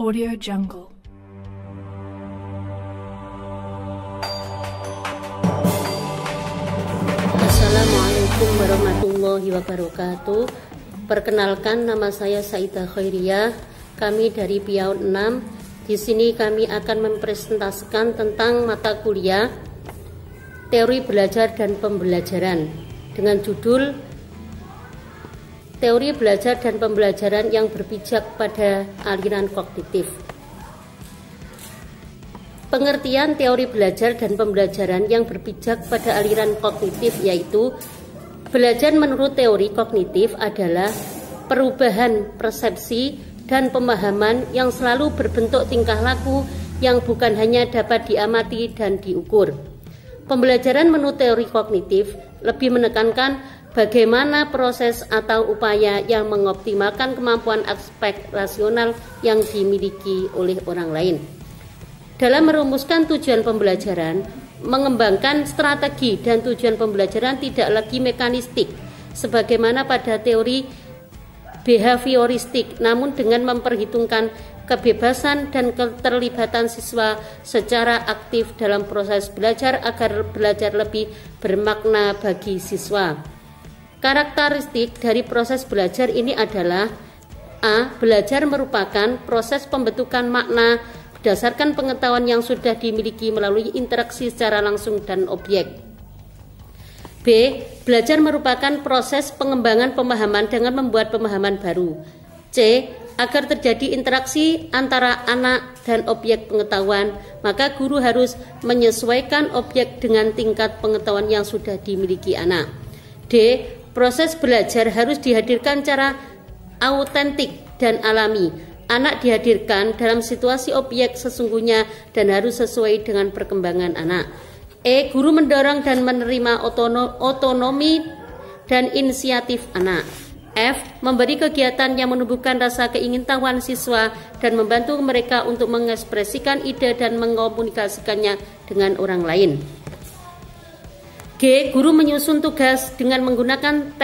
Audio Jungle. Assalamualaikum warahmatullahi wabarakatuh. Perkenalkan, nama saya Saidah Khairiyah. Kami dari PIAUD 6. Di sini kami akan mempresentasikan tentang mata kuliah Teori Belajar dan Pembelajaran dengan judul Teori Belajar dan Pembelajaran yang berpijak pada aliran kognitif. Pengertian teori belajar dan pembelajaran yang berpijak pada aliran kognitif yaitu belajar menurut teori kognitif adalah perubahan persepsi dan pemahaman yang selalu berbentuk tingkah laku yang bukan hanya dapat diamati dan diukur. Pembelajaran menurut teori kognitif lebih menekankan bagaimana proses atau upaya yang mengoptimalkan kemampuan aspek rasional yang dimiliki oleh orang lain. Dalam merumuskan tujuan pembelajaran, mengembangkan strategi dan tujuan pembelajaran tidak lagi mekanistik, sebagaimana pada teori behavioristik, namun dengan memperhitungkan kebebasan dan keterlibatan siswa secara aktif dalam proses belajar agar belajar lebih bermakna bagi siswa. Karakteristik dari proses belajar ini adalah A. Belajar merupakan proses pembentukan makna berdasarkan pengetahuan yang sudah dimiliki melalui interaksi secara langsung dan objek. B. Belajar merupakan proses pengembangan pemahaman dengan membuat pemahaman baru. C. Agar terjadi interaksi antara anak dan objek pengetahuan, maka guru harus menyesuaikan objek dengan tingkat pengetahuan yang sudah dimiliki anak. D. Proses belajar harus dihadirkan secara autentik dan alami. Anak dihadirkan dalam situasi objek sesungguhnya dan harus sesuai dengan perkembangan anak. E. Guru mendorong dan menerima otonomi dan inisiatif anak. F. Memberi kegiatan yang menumbuhkan rasa keingintahuan siswa dan membantu mereka untuk mengekspresikan ide dan mengkomunikasikannya dengan orang lain. G. Guru menyusun tugas dengan menggunakan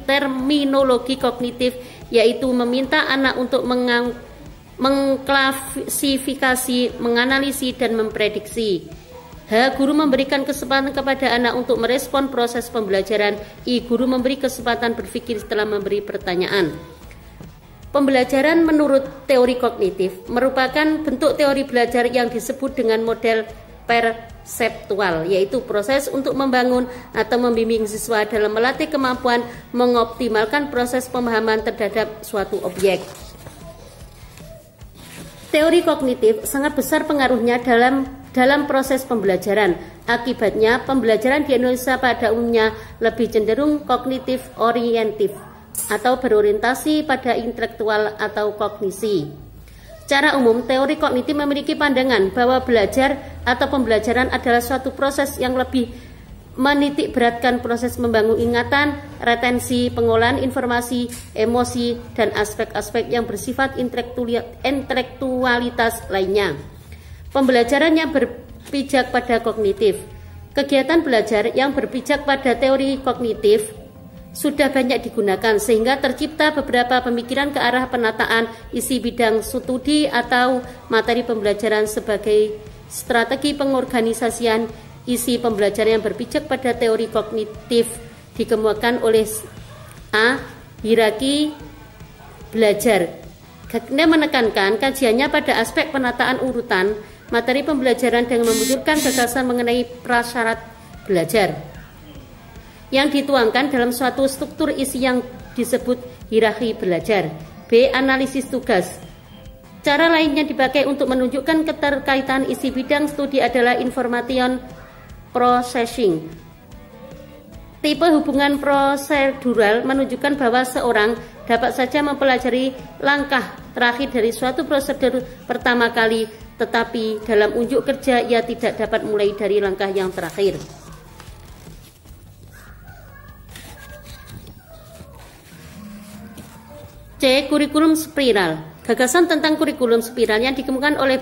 terminologi kognitif, yaitu meminta anak untuk mengklasifikasi, menganalisis, dan memprediksi. H. Guru memberikan kesempatan kepada anak untuk merespon proses pembelajaran. I. Guru memberi kesempatan berpikir setelah memberi pertanyaan. Pembelajaran menurut teori kognitif merupakan bentuk teori belajar yang disebut dengan model perseptual, yaitu proses untuk membangun atau membimbing siswa dalam melatih kemampuan mengoptimalkan proses pemahaman terhadap suatu objek. Teori kognitif sangat besar pengaruhnya dalam proses pembelajaran. Akibatnya, pembelajaran di Indonesia pada umumnya lebih cenderung kognitif orientif atau berorientasi pada intelektual atau kognisi. Secara umum, teori kognitif memiliki pandangan bahwa belajar atau pembelajaran adalah suatu proses yang lebih menitik beratkan proses membangun ingatan, retensi, pengolahan informasi, emosi, dan aspek-aspek yang bersifat intelektualitas lainnya. Pembelajaran yang berpijak pada kognitif. Kegiatan belajar yang berpijak pada teori kognitif sudah banyak digunakan sehingga tercipta beberapa pemikiran ke arah penataan isi bidang studi atau materi pembelajaran sebagai strategi pengorganisasian isi pembelajaran yang berpijak pada teori kognitif dikemukakan oleh A. Hierarki belajar. Dia menekankan kajiannya pada aspek penataan urutan materi pembelajaran dengan memunculkan gagasan mengenai prasyarat belajar yang dituangkan dalam suatu struktur isi yang disebut hierarki belajar. B. Analisis tugas. Cara lainnya dipakai untuk menunjukkan keterkaitan isi bidang studi adalah information processing. Tipe hubungan prosedural menunjukkan bahwa seorang dapat saja mempelajari langkah terakhir dari suatu prosedur pertama kali, tetapi dalam unjuk kerja ia tidak dapat mulai dari langkah yang terakhir. C. Kurikulum spiral. Gagasan tentang kurikulum spiral yang dikemukakan oleh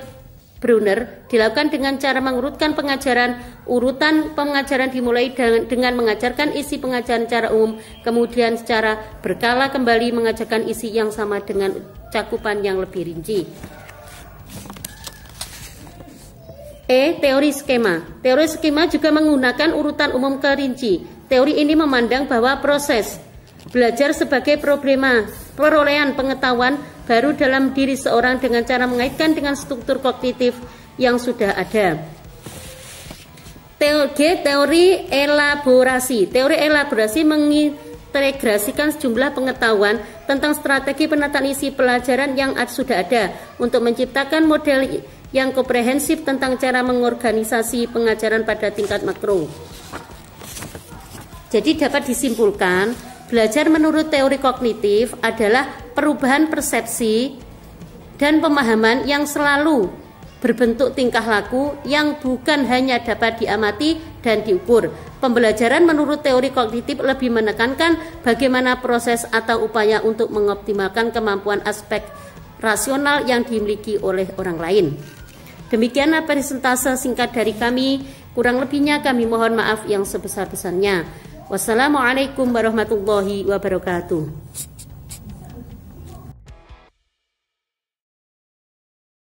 Brunner dilakukan dengan cara mengurutkan pengajaran. Urutan pengajaran dimulai dengan mengajarkan isi pengajaran secara umum, kemudian secara berkala kembali mengajarkan isi yang sama dengan cakupan yang lebih rinci. Teori skema. Teori skema juga menggunakan urutan umum kerinci. Teori ini memandang bahwa proses belajar sebagai problema perolehan pengetahuan baru dalam diri seorang dengan cara mengaitkan dengan struktur kognitif yang sudah ada. Teori elaborasi. Teori elaborasi mengintegrasikan sejumlah pengetahuan tentang strategi penataan isi pelajaran yang sudah ada untuk menciptakan model yang komprehensif tentang cara mengorganisasi pengajaran pada tingkat makro. Jadi dapat disimpulkan, belajar menurut teori kognitif adalah perubahan persepsi dan pemahaman yang selalu berbentuk tingkah laku yang bukan hanya dapat diamati dan diukur. Pembelajaran menurut teori kognitif lebih menekankan bagaimana proses atau upaya untuk mengoptimalkan kemampuan aspek rasional yang dimiliki oleh orang lain. Demikianlah presentase singkat dari kami. Kurang lebihnya kami mohon maaf yang sebesar-besarnya. Wassalamualaikum warahmatullahi wabarakatuh.